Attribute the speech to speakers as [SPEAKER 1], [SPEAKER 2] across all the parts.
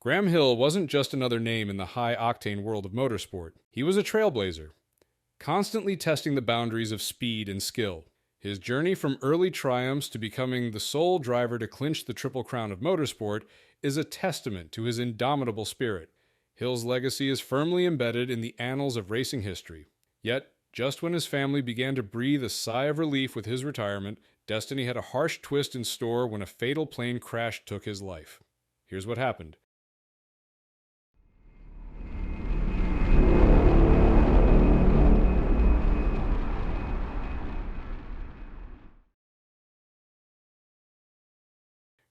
[SPEAKER 1] Graham Hill wasn't just another name in the high-octane world of motorsport. He was a trailblazer, constantly testing the boundaries of speed and skill. His journey from early triumphs to becoming the sole driver to clinch the Triple Crown of Motorsport is a testament to his indomitable spirit. Hill's legacy is firmly embedded in the annals of racing history. Yet, just when his family began to breathe a sigh of relief with his retirement, destiny had a harsh twist in store when a fatal plane crash took his life. Here's what happened.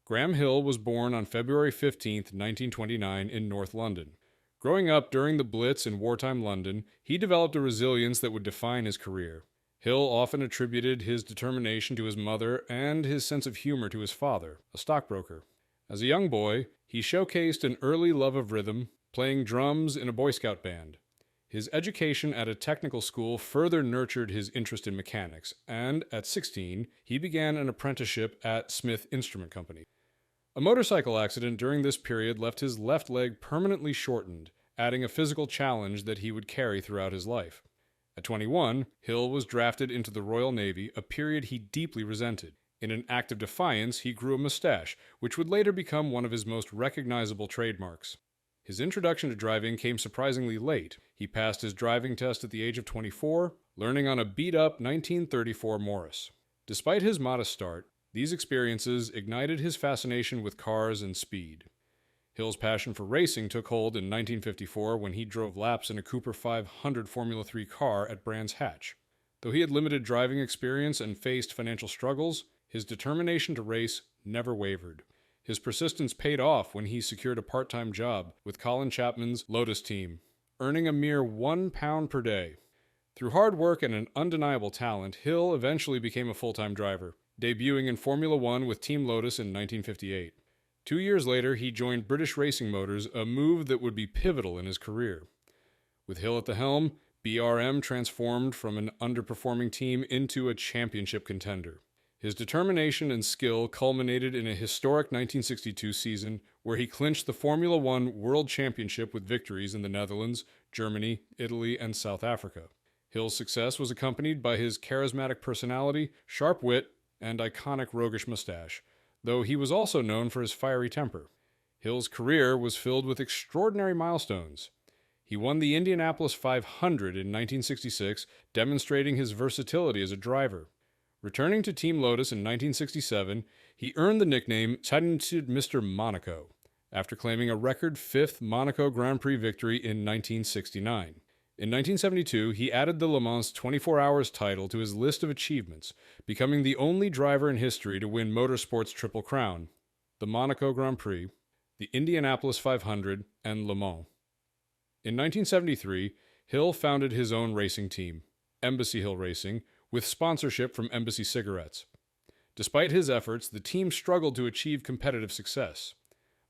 [SPEAKER 1] Graham Hill was born on February 15, 1929, in North London. Growing up during the Blitz in wartime London, he developed a resilience that would define his career. Hill often attributed his determination to his mother and his sense of humor to his father, a stockbroker. As a young boy, he showcased an early love of rhythm, playing drums in a Boy Scout band. His education at a technical school further nurtured his interest in mechanics, and at 16, he began an apprenticeship at Smith Instrument Company. A motorcycle accident during this period left his left leg permanently shortened, adding a physical challenge that he would carry throughout his life. At 21, Hill was drafted into the Royal Navy, a period he deeply resented. In an act of defiance, he grew a mustache, which would later become one of his most recognizable trademarks. His introduction to driving came surprisingly late. He passed his driving test at the age of 24, learning on a beat-up 1934 Morris. Despite his modest start, these experiences ignited his fascination with cars and speed. Hill's passion for racing took hold in 1954 when he drove laps in a Cooper 500 Formula 3 car at Brands Hatch. Though he had limited driving experience and faced financial struggles, his determination to race never wavered. His persistence paid off when he secured a part-time job with Colin Chapman's Lotus team, earning a mere £1 per day. Through hard work and an undeniable talent, Hill eventually became a full-time driver, debuting in Formula One with Team Lotus in 1958. 2 years later, he joined British Racing Motors, a move that would be pivotal in his career. With Hill at the helm, BRM transformed from an underperforming team into a championship contender. His determination and skill culminated in a historic 1962 season where he clinched the Formula One World Championship with victories in the Netherlands, Germany, Italy, and South Africa. Hill's success was accompanied by his charismatic personality, sharp wit, and iconic roguish mustache, though he was also known for his fiery temper. Hill's career was filled with extraordinary milestones. He won the Indianapolis 500 in 1966, demonstrating his versatility as a driver. Returning to Team Lotus in 1967, he earned the nickname Talented Mr. Monaco, after claiming a record 5th Monaco Grand Prix victory in 1969. In 1972, he added the Le Mans 24 Hours title to his list of achievements, becoming the only driver in history to win motorsport's Triple Crown, the Monaco Grand Prix, the Indianapolis 500, and Le Mans. In 1973, Hill founded his own racing team, Embassy Hill Racing, with sponsorship from Embassy Cigarettes. Despite his efforts, the team struggled to achieve competitive success.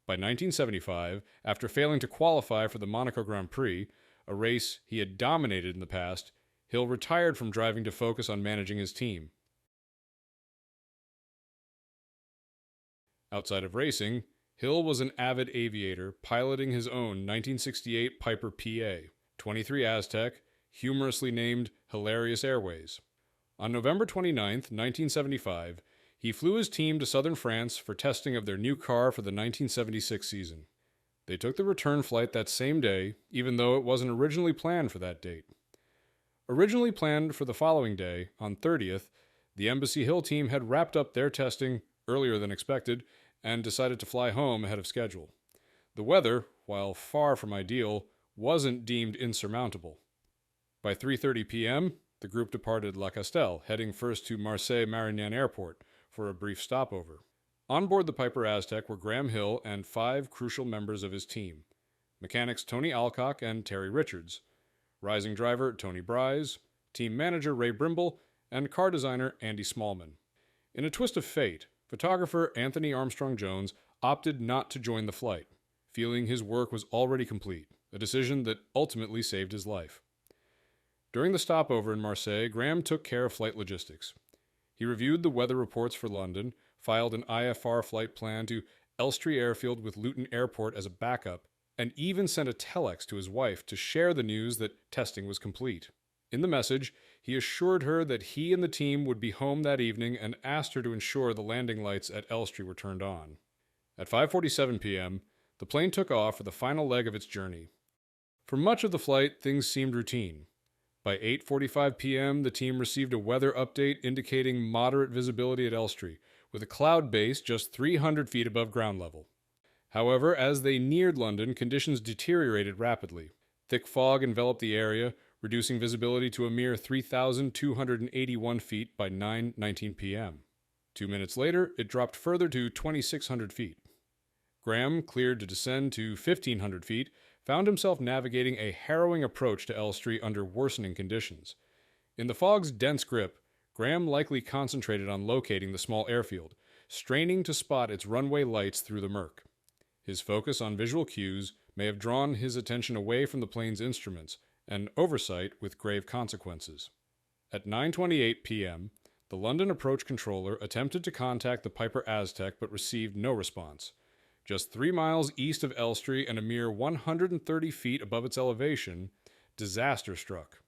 [SPEAKER 1] By 1975, after failing to qualify for the Monaco Grand Prix, a race he had dominated in the past, Hill retired from driving to focus on managing his team. Outside of racing, Hill was an avid aviator, piloting his own 1968 Piper PA, 23 Aztec, humorously named Hilarious Airways. On November 29, 1975, he flew his team to southern France for testing of their new car for the 1976 season. They took the return flight that same day, even though it wasn't originally planned for that date. Originally planned for the following day, on 30th, the Embassy Hill team had wrapped up their testing earlier than expected and decided to fly home ahead of schedule. The weather, while far from ideal, wasn't deemed insurmountable. By 3:30 p.m., the group departed La Castelle, heading first to Marseille-Marignane Airport for a brief stopover. On board the Piper Aztec were Graham Hill and 5 crucial members of his team: mechanics Tony Alcock and Terry Richards, rising driver Tony Brise, team manager Ray Brimble, and car designer Andy Smallman. In a twist of fate, photographer Anthony Armstrong Jones opted not to join the flight, feeling his work was already complete, a decision that ultimately saved his life. During the stopover in Marseille, Graham took care of flight logistics. He reviewed the weather reports for London, filed an IFR flight plan to Elstree Airfield with Luton Airport as a backup, and even sent a telex to his wife to share the news that testing was complete. In the message, he assured her that he and the team would be home that evening and asked her to ensure the landing lights at Elstree were turned on. At 5:47 p.m., the plane took off for the final leg of its journey. For much of the flight, things seemed routine. By 8:45 p.m., the team received a weather update indicating moderate visibility at Elstree, with a cloud base just 300 feet above ground level. However, as they neared London, conditions deteriorated rapidly. Thick fog enveloped the area, reducing visibility to a mere 3,281 feet by 9:19 p.m. 2 minutes later, it dropped further to 2,600 feet. Graham, cleared to descend to 1,500 feet, found himself navigating a harrowing approach to Elstree under worsening conditions. In the fog's dense grip, Graham likely concentrated on locating the small airfield, straining to spot its runway lights through the murk. His focus on visual cues may have drawn his attention away from the plane's instruments, an oversight with grave consequences. At 9:28 p.m., the London approach controller attempted to contact the Piper Aztec but received no response. Just 3 miles east of Elstree and a mere 130 feet above its elevation, disaster struck.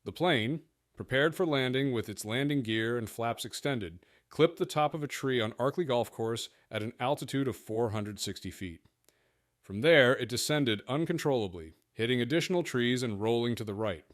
[SPEAKER 1] The plane, prepared for landing with its landing gear and flaps extended, clipped the top of a tree on Arkley Golf Course at an altitude of 460 feet. From there, it descended uncontrollably, hitting additional trees and rolling to the right.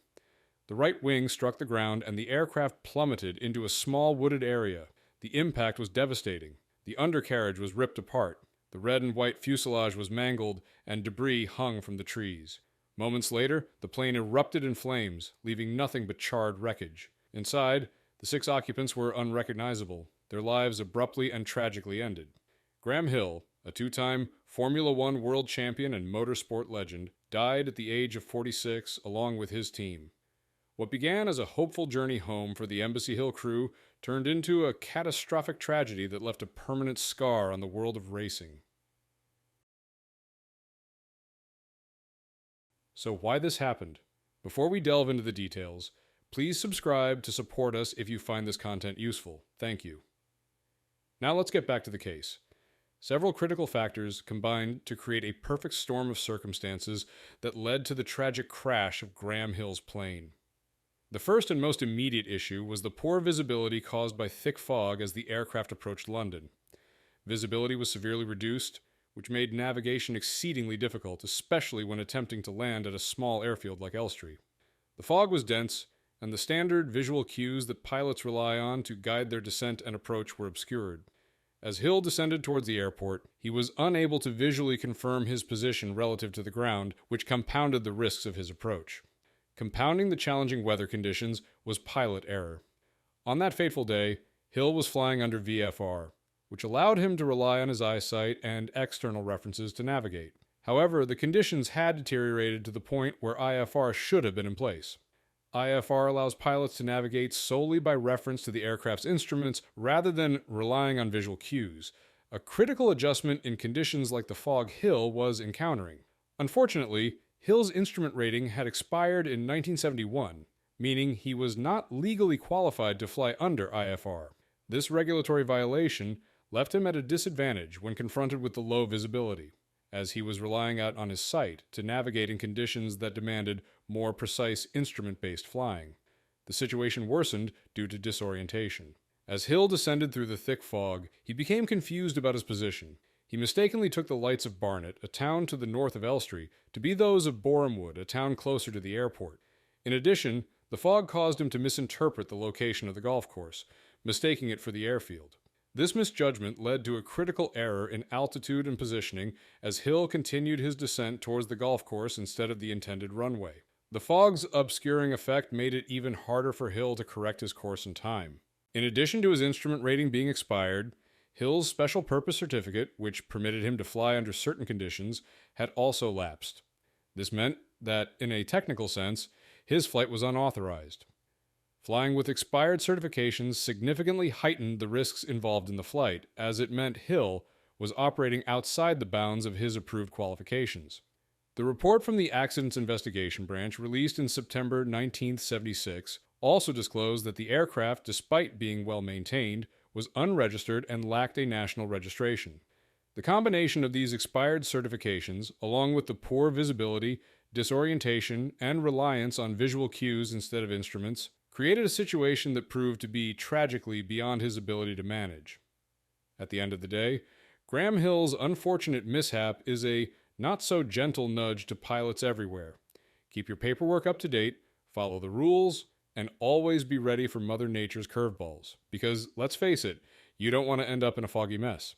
[SPEAKER 1] The right wing struck the ground and the aircraft plummeted into a small wooded area. The impact was devastating. The undercarriage was ripped apart. The red and white fuselage was mangled, and debris hung from the trees. Moments later, the plane erupted in flames, leaving nothing but charred wreckage. Inside, the 6 occupants were unrecognizable, their lives abruptly and tragically ended. Graham Hill, a 2-time Formula One world champion and motorsport legend, died at the age of 46 along with his team. What began as a hopeful journey home for the Embassy Hill crew turned into a catastrophic tragedy that left a permanent scar on the world of racing. So why this happened? Before we delve into the details, please subscribe to support us if you find this content useful. Thank you. Now let's get back to the case. Several critical factors combined to create a perfect storm of circumstances that led to the tragic crash of Graham Hill's plane. The first and most immediate issue was the poor visibility caused by thick fog as the aircraft approached London. Visibility was severely reduced, which made navigation exceedingly difficult, especially when attempting to land at a small airfield like Elstree. The fog was dense, and the standard visual cues that pilots rely on to guide their descent and approach were obscured. As Hill descended towards the airport, he was unable to visually confirm his position relative to the ground, which compounded the risks of his approach. Compounding the challenging weather conditions was pilot error. On that fateful day, Hill was flying under VFR, which allowed him to rely on his eyesight and external references to navigate. However, the conditions had deteriorated to the point where IFR should have been in place. IFR allows pilots to navigate solely by reference to the aircraft's instruments rather than relying on visual cues, a critical adjustment in conditions like the fog Hill was encountering. Unfortunately, Hill's instrument rating had expired in 1971, meaning he was not legally qualified to fly under IFR. This regulatory violation left him at a disadvantage when confronted with the low visibility, as he was relying out on his sight to navigate in conditions that demanded more precise instrument-based flying. The situation worsened due to disorientation. As Hill descended through the thick fog, he became confused about his position. He mistakenly took the lights of Barnet, a town to the north of Elstree, to be those of Borehamwood, a town closer to the airport. In addition, the fog caused him to misinterpret the location of the golf course, mistaking it for the airfield. This misjudgment led to a critical error in altitude and positioning as Hill continued his descent towards the golf course instead of the intended runway. The fog's obscuring effect made it even harder for Hill to correct his course in time. In addition to his instrument rating being expired, Hill's special purpose certificate, which permitted him to fly under certain conditions, had also lapsed. This meant that, in a technical sense, his flight was unauthorized. Flying with expired certifications significantly heightened the risks involved in the flight, as it meant Hill was operating outside the bounds of his approved qualifications. The report from the Accidents Investigation Branch, released in September 1976, also disclosed that the aircraft, despite being well maintained, was unregistered and lacked a national registration. The combination of these expired certifications, along with the poor visibility, disorientation, and reliance on visual cues instead of instruments, created a situation that proved to be tragically beyond his ability to manage. At the end of the day, Graham Hill's unfortunate mishap is a not-so-gentle nudge to pilots everywhere. Keep your paperwork up to date, follow the rules, and always be ready for Mother Nature's curveballs. Because, let's face it, you don't want to end up in a foggy mess.